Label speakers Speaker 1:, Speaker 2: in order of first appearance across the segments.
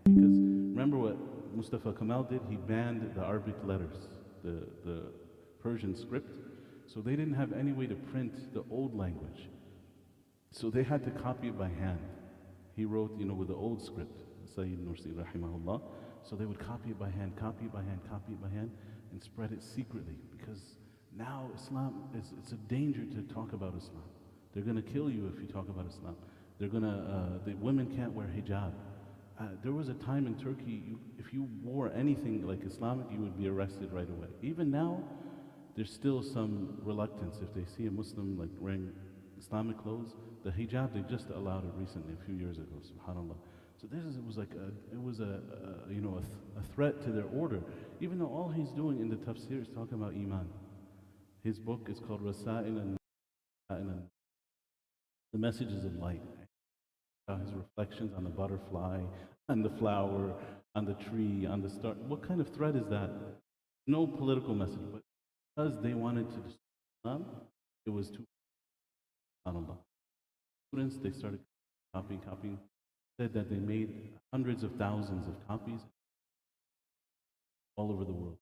Speaker 1: Because remember what Mustafa Kemal did? He banned the Arabic letters, the Persian script. So they didn't have any way to print the old language. So they had to copy it by hand. He wrote, with the old script, Sayyid Nursi rahimahullah. So they would copy it by hand, copy it by hand, copy it by hand, and spread it secretly. Because now Islam it's a danger to talk about Islam. They're going to kill you if you talk about Islam. The women can't wear hijab. There was a time in Turkey, if you wore anything like Islamic, you would be arrested right away. Even now, there's still some reluctance if they see a Muslim like wearing Islamic clothes. The hijab, they just allowed it recently, a few years ago, subhanAllah. So it was like a threat to their order, even though all he's doing in the tafsir is talking about Iman. His book is called Rasail and the Messages of Light. His reflections on the butterfly, on the flower, on the tree, on the star. What kind of threat is that? No political message, but because they wanted to destroy Islam, it was too. SubhanAllah. Students, they started copying. Said that they made hundreds of thousands of copies all over the world.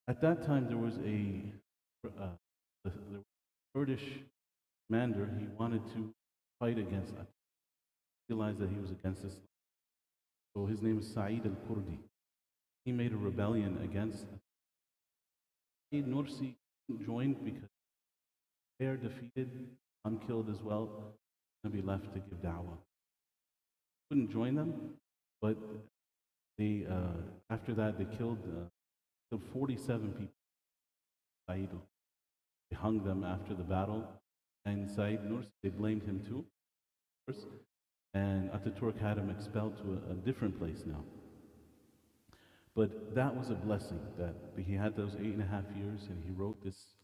Speaker 1: At that time, there was the Kurdish commander. He wanted to fight against us. Realized that he was against Islam. So his name is Sa'id al-Kurdi. He made a rebellion against us. Sayyid Nursi joined because they are defeated, unkilled as well, and be left to give da'wah. Couldn't join them, but they after that they killed 47 people. Sa'id, they hung them after the battle, and Sa'id Nursi, they blamed him too, of course, and Ataturk had him expelled to a different place now. But that was a blessing that he had those 8.5 years, and he wrote this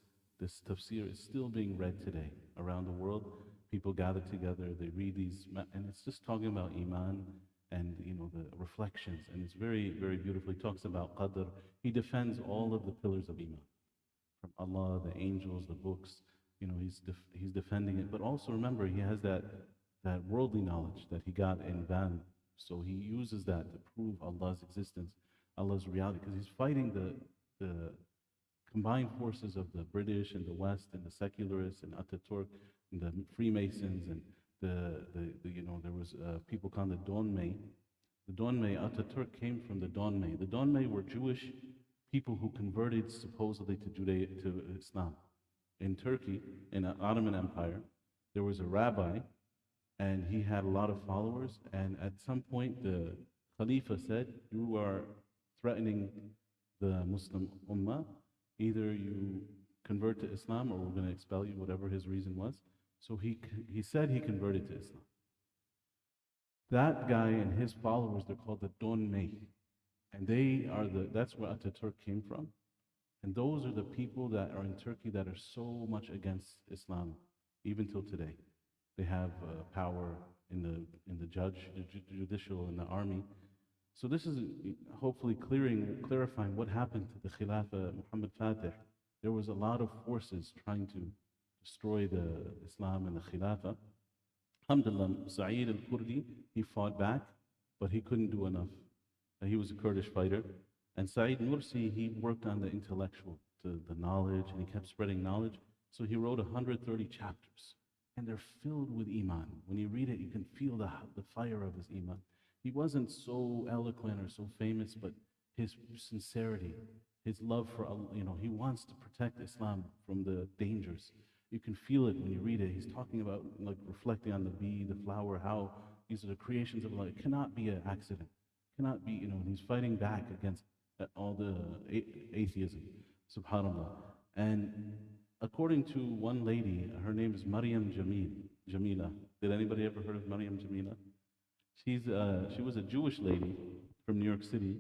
Speaker 1: tafsir. Is still being read today around the world. People gather together, they read these, and it's just talking about Iman and the reflections, and it's very, very beautiful. He talks about Qadr. He defends all of the pillars of Iman, from Allah, the angels, the books. He's defending it. But also remember, he has that worldly knowledge that he got in Van. So he uses that to prove Allah's existence, Allah's reality, because he's fighting the combined forces of the British and the West and the secularists and Ataturk and the Freemasons and there was people called the Donmei. The Donmei, Ataturk came from the Donmei. The Donmei were Jewish people who converted supposedly to Islam. In Turkey, in the Ottoman Empire, there was a rabbi, and he had a lot of followers. And at some point, the Khalifa said, "You are threatening the Muslim Ummah. Either you convert to Islam, or we're going to expel you," whatever his reason was. So he said he converted to Islam. That guy and his followers, they're called the Donmei. And that's where Ataturk came from. And those are the people that are in Turkey that are so much against Islam, even till today. They have power in the judicial, and the army. So this is hopefully clarifying what happened to the Khilafah Muhammad Fatih. There was a lot of forces trying to destroy the Islam and the Khilafah. Alhamdulillah, Sa'id al-Kurdi, he fought back, but he couldn't do enough. He was a Kurdish fighter. And Sa'id Nursi, he worked on the intellectual, the knowledge, and he kept spreading knowledge. So he wrote 130 chapters, and they're filled with Iman. When you read it, you can feel the fire of his Iman. He wasn't so eloquent or so famous, but his sincerity, his love for Allah, he wants to protect Islam from the dangers. You can feel it when you read it. He's talking about like reflecting on the bee, the flower, how these are the creations of Allah. It cannot be an accident. It cannot be, and he's fighting back against all the atheism, subhanAllah. And according to one lady, her name is Maryam Jamila. Did anybody ever heard of Maryam Jamila? She was a Jewish lady from New York City.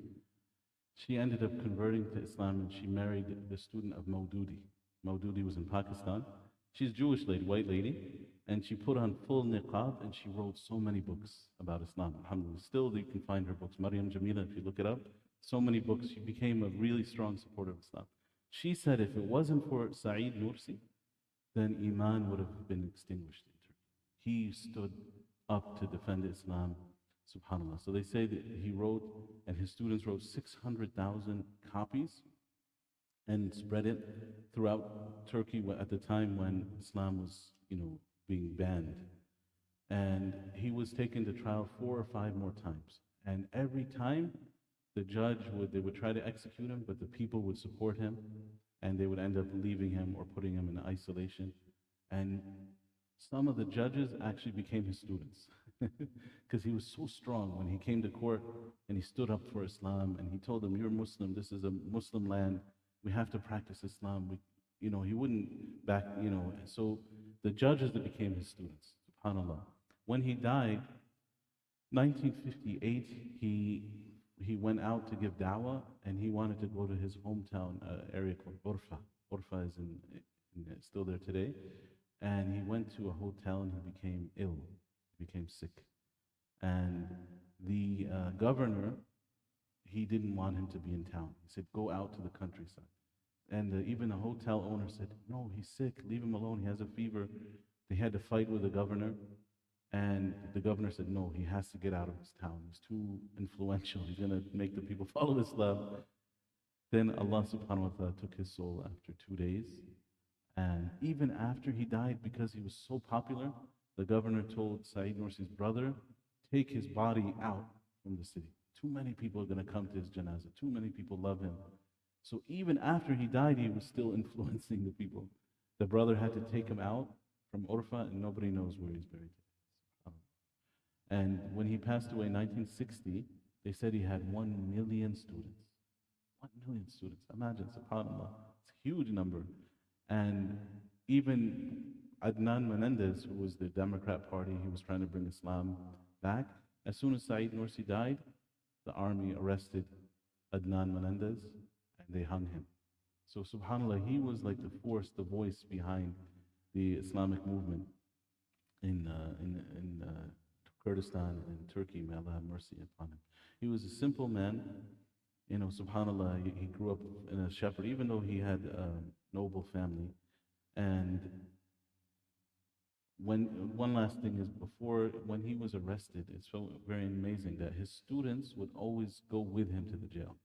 Speaker 1: She ended up converting to Islam, and she married the student of Maududi. Maududi was in Pakistan. She's a Jewish lady, white lady, and she put on full niqab, and she wrote so many books about Islam. Alhamdulillah. Still, you can find her books. Maryam Jamila, if you look it up, so many books. She became a really strong supporter of Islam. She said if it wasn't for Sa'id Nursi, then Iman would have been extinguished in Turkey. He stood up to defend Islam. Subhanallah. So they say that he wrote, and his students wrote 600,000 copies and spread it throughout Turkey at the time when Islam was, being banned. And he was taken to trial 4 or 5 more times. And every time they would try to execute him, but the people would support him, and they would end up leaving him or putting him in isolation. And some of the judges actually became his students because he was so strong when he came to court and he stood up for Islam and he told them, "You're Muslim. This is a Muslim land. We have to practice Islam." He wouldn't back. So the judges that became his students, subhanallah. When he died, 1958, he went out to give da'wah, and he wanted to go to his hometown area called Urfa. Urfa is still there today. And he went to a hotel and he became ill, he became sick. And the governor, he didn't want him to be in town. He said, "Go out to the countryside." And even the hotel owner said, "No, he's sick, leave him alone, he has a fever." They had to fight with the governor. And the governor said, "No, he has to get out of this town. He's too influential. He's going to make the people follow Islam." Then Allah subhanahu wa ta'ala took his soul after 2 days. And even after he died, because he was so popular, the governor told Said Nursi's brother, "Take his body out from the city. Too many people are going to come to his janazah. Too many people love him." So even after he died, he was still influencing the people. The brother had to take him out from Urfa, and nobody knows where he's buried. And when he passed away in 1960, they said he had 1 million students. 1 million students. Imagine, subhanAllah. It's a huge number. And even Adnan Menendez, who was the Democrat Party, he was trying to bring Islam back. As soon as Said Nursi died, the army arrested Adnan Menendez and they hung him. So subhanAllah, he was like the force, the voice behind the Islamic movement in Kurdistan and Turkey. May Allah have mercy upon him. He was a simple man. SubhanAllah, he grew up in a shepherd, even though he had a noble family. And one last thing is, when he was arrested, it's so very amazing that his students would always go with him to the jail.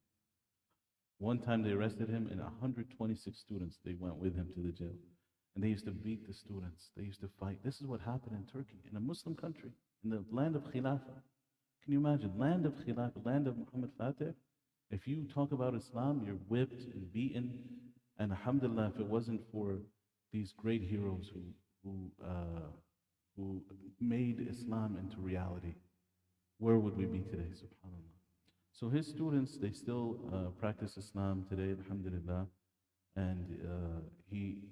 Speaker 1: One time they arrested him, and 126 students, they went with him to the jail. And they used to beat the students. They used to fight. This is what happened in Turkey, in a Muslim country, in the land of Khilafah. Can you imagine? Land of Khilafah, land of Muhammad Fatih. If you talk about Islam, you're whipped and beaten. And alhamdulillah, if it wasn't for these great heroes who made Islam into reality, where would we be today, subhanAllah? So his students, they still practice Islam today, alhamdulillah. And he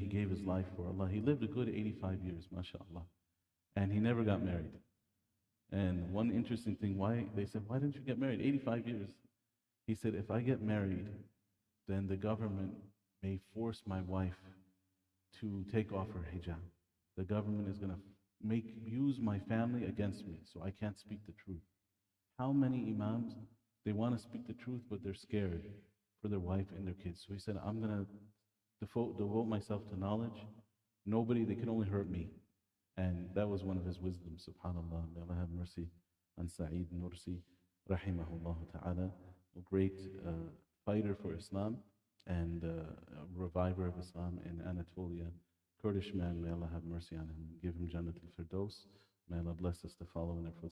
Speaker 1: gave his life for Allah. He lived a good 85 years, mashallah. And he never got married. And one interesting thing, they said, "Why didn't you get married? 85 years. He said, "If I get married, then the government may force my wife to take off her hijab. The government is going to use my family against me, so I can't speak the truth." How many imams, they want to speak the truth, but they're scared for their wife and their kids. So he said, "I'm going to devote myself to knowledge. They can only hurt me." And that was one of his wisdoms, subhanAllah. May Allah have mercy on Said Nursi, rahimahullah ta'ala, a great fighter for Islam and a reviver of Islam in Anatolia. Kurdish man, may Allah have mercy on him, give him Jannat al-Firdaus. May Allah bless us to follow in their footsteps.